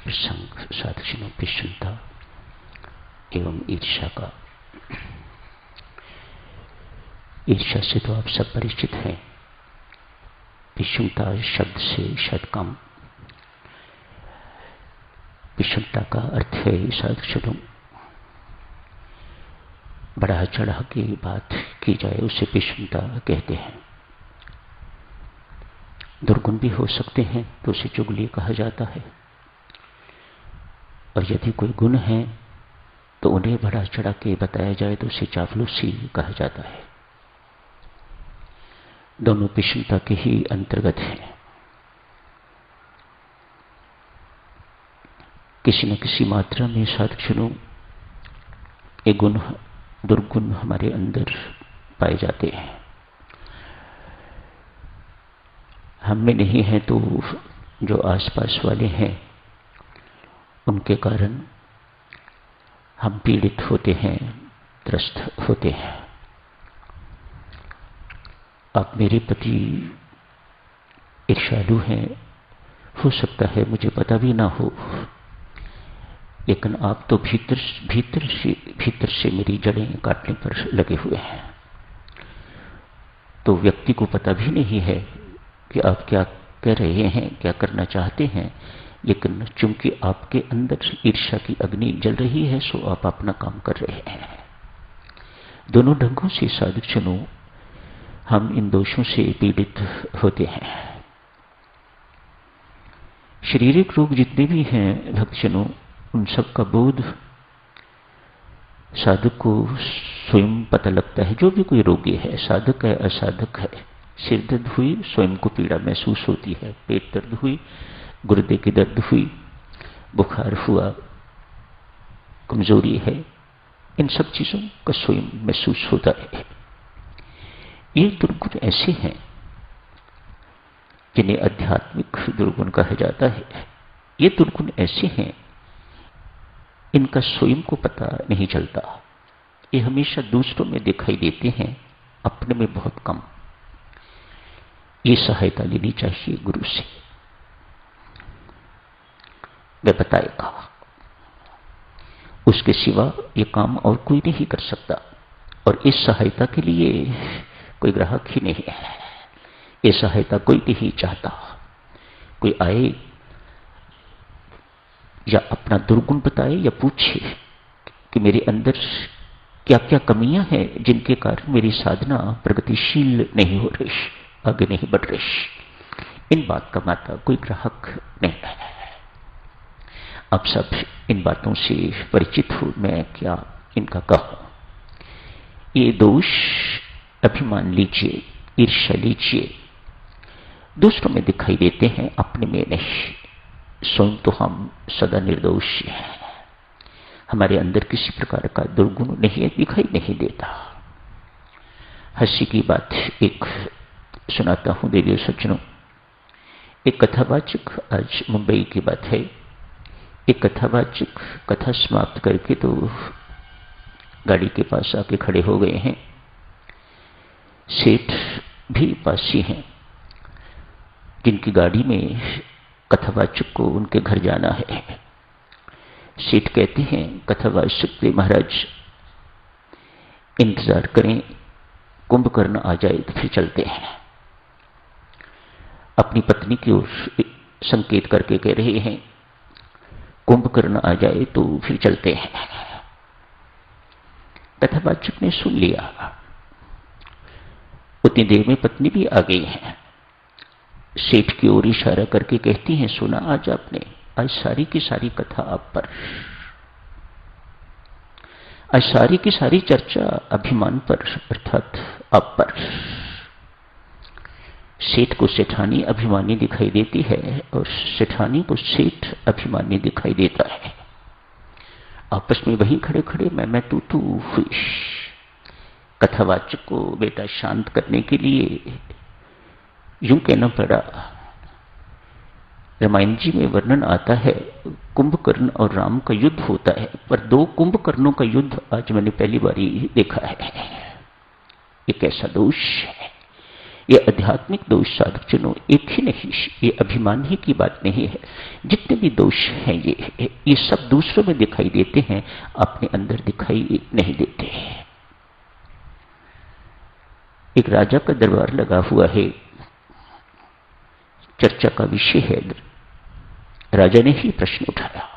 प्रसंग साधुजनों विषमता एवं ईर्ष्या का। ईर्ष्या से तो आप सब परिचित हैं। विषमता शब्द से शायद कम। विषमता का अर्थ है साधुजनों, बढ़ा चढ़ा की बात की जाए उसे विषमता कहते हैं। दुर्गुण भी हो सकते हैं तो उसे चुगली कहा जाता है, और यदि कोई गुण है तो उन्हें बढ़ा चढ़ा के बताया जाए तो उसे चापलूसी कहा जाता है। दोनों विषमता के ही अंतर्गत हैं। किसी न किसी मात्रा में साधुजनों ये गुण दुर्गुण हमारे अंदर पाए जाते हैं। हम में नहीं है तो जो आसपास वाले हैं उनके कारण हम पीड़ित होते हैं, त्रस्त होते हैं। आप मेरे प्रति ईर्ष्यालु हैं, हो सकता है मुझे पता भी ना हो, लेकिन आप तो भीतर से मेरी जड़ें काटने पर लगे हुए हैं। तो व्यक्ति को पता भी नहीं है कि आप क्या कह रहे हैं, क्या करना चाहते हैं, लेकिन चूंकि आपके अंदर ईर्ष्या की अग्नि जल रही है सो आप अपना काम कर रहे हैं। दोनों ढंगों से साधुजनों हम इन दोषों से पीड़ित होते हैं। शारीरिक रोग जितने भी हैं भक्तजनों, उन सब का बोध साधक को स्वयं पता लगता है। जो भी कोई रोगी है, साधक है असाधक है, सिर दर्द हुई स्वयं को पीड़ा महसूस होती है, पेट दर्द हुई, गुर्दे की दर्द हुई, बुखार हुआ, कमजोरी है, इन सब चीजों का स्वयं महसूस होता है। ये दुर्गुण ऐसे हैं जिन्हें आध्यात्मिक दुर्गुण कहा जाता है। ये दुर्गुण ऐसे हैं इनका स्वयं को पता नहीं चलता। ये हमेशा दूसरों में दिखाई देते हैं, अपने में बहुत कम। ये सहायता लेनी चाहिए गुरु से, वह बताएगा। उसके सिवा ये काम और कोई नहीं कर सकता, और इस सहायता के लिए कोई ग्राहक ही नहीं है। ये सहायता कोई नहीं चाहता। कोई आए या अपना दुर्गुण बताए या पूछे कि मेरे अंदर क्या क्या कमियां हैं जिनके कारण मेरी साधना प्रगतिशील नहीं हो रही, आगे नहीं बढ़ रही। इन बात का माता कोई ग्राहक नहीं है। आप सब इन बातों से परिचित हो, मैं क्या इनका कहूं। ये दोष अभिमान लीजिए, ईर्ष्या लीजिए, दूसरों में दिखाई देते हैं, अपने में नहीं। स्वयं तो हम सदा निर्दोष हैं। हमारे अंदर किसी प्रकार का दुर्गुण नहीं है, दिखाई नहीं देता। हंसी की बात एक सुनाता हूं देवी सज्जनों। एक कथावाचक, आज मुंबई की बात है, एक कथावाचक कथा समाप्त करके तो गाड़ी के पास आके खड़े हो गए हैं। सेठ भी पास ही हैं, जिनकी गाड़ी में कथावाचक को उनके घर जाना है। सेठ कहते हैं कथावाचक से, महाराज इंतजार करें, कुंभकर्ण आ जाए तो फिर चलते हैं। अपनी पत्नी की ओर संकेत करके कह रहे हैं कुंभकर्ण आ जाए तो फिर चलते हैं। कथावाचक ने सुन लिया। उतनी देर में पत्नी भी आ गई है। सेठ की ओर इशारा करके कहती हैं, सुना आज आपने, आज सारी की सारी कथा आप पर, आज सारी की सारी चर्चा अभिमान पर अर्थात आप पर। सेठ को सेठानी अभिमानी दिखाई देती है और सेठानी को सेठ अभिमानी दिखाई देता है। आपस में वहीं खड़े खड़े मैं तू हुई। कथावाचक को बेटा शांत करने के लिए यूं कहना पड़ा। रामायण जी में वर्णन आता है कुंभकर्ण और राम का युद्ध होता है, पर दो कुंभकर्णों का युद्ध आज मैंने पहली बार ही देखा है। ये कैसा दोष है, ये आध्यात्मिक दोष साधकजनों एक ही नहीं, ये अभिमान ही की बात नहीं है। जितने भी दोष हैं ये सब दूसरों में दिखाई देते हैं, अपने अंदर दिखाई नहीं देते। एक राजा का दरबार लगा हुआ है, चर्चा का विषय है। राजा ने ही प्रश्न उठाया,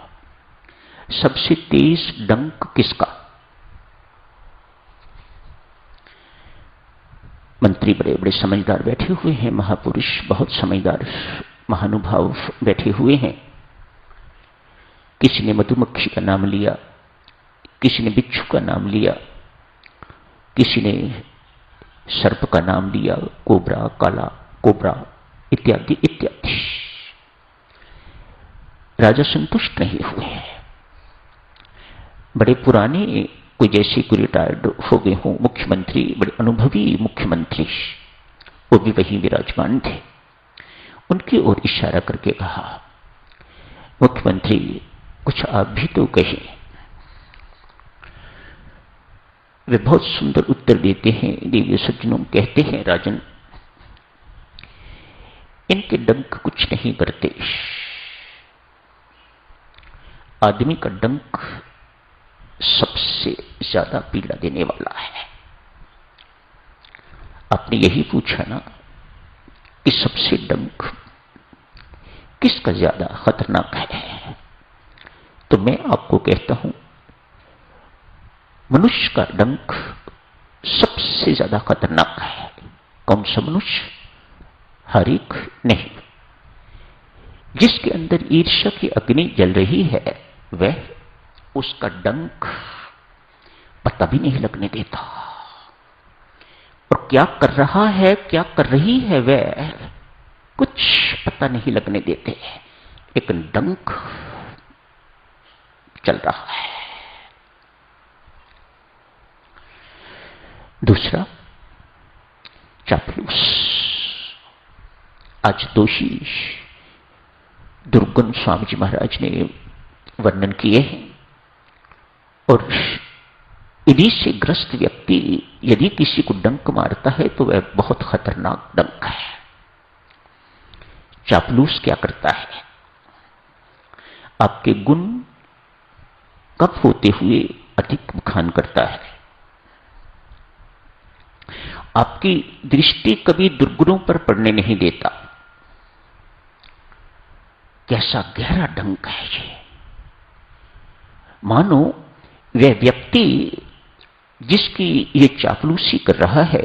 सबसे तेज डंक किसका? मंत्री बड़े बड़े समझदार बैठे हुए हैं, महापुरुष बहुत समझदार महानुभाव बैठे हुए हैं। किसी ने मधुमक्खी का नाम लिया, किसी ने बिच्छू का नाम लिया, किसी ने सर्प का नाम लिया, कोबरा, काला कोबरा इत्यादि इत्यादि। राजा संतुष्ट नहीं हुए। बड़े पुराने, कोई जैसे कोई रिटायर्ड हो गए हों मुख्यमंत्री, बड़े अनुभवी मुख्यमंत्री, वो भी वहीं विराजमान थे। उनकी ओर इशारा करके कहा, मुख्यमंत्री कुछ आप भी तो कहें। वे बहुत सुंदर उत्तर देते हैं। देवी सज्जनों कहते हैं, राजन इनके डंक कुछ नहीं करते। आदमी का डंक सबसे ज्यादा पीड़ा देने वाला है। आपने यही पूछा ना कि सबसे डंक किसका ज्यादा खतरनाक है, तो मैं आपको कहता हूं मनुष्य का डंक सबसे ज्यादा खतरनाक है। कौन सा मनुष्य? हर एक नहीं। जिसके अंदर ईर्ष्या की अग्नि जल रही है, वह उसका डंक पता भी नहीं लगने देता। और क्या कर रहा है, क्या कर रही है, वह कुछ पता नहीं लगने देते, लेकिन डंक चल रहा है। दूसरा, चापलूस। आज दोषी दुर्गुण स्वामी जी महाराज ने वर्णन किए हैं। और इन्हीं से ग्रस्त व्यक्ति यदि किसी को डंक मारता है तो वह बहुत खतरनाक डंक है। चापलूस क्या करता है? आपके गुण कब होते हुए अधिक बखान करता है। आपकी दृष्टि कभी दुर्गुणों पर पड़ने नहीं देता। कैसा गहरा डंक है ये। मानो वह व्यक्ति जिसकी ये चापलूसी कर रहा है,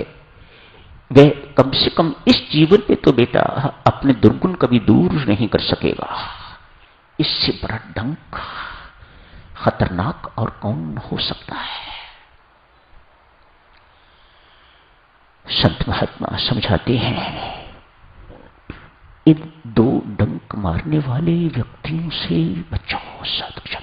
वह कम से कम इस जीवन में तो बेटा अपने दुर्गुण कभी दूर नहीं कर सकेगा। इससे बड़ा डंक खतरनाक और कौन हो सकता है। संत महात्मा समझाते हैं, इन दो डंक मारने वाले व्यक्तियों से बचाओ साधक।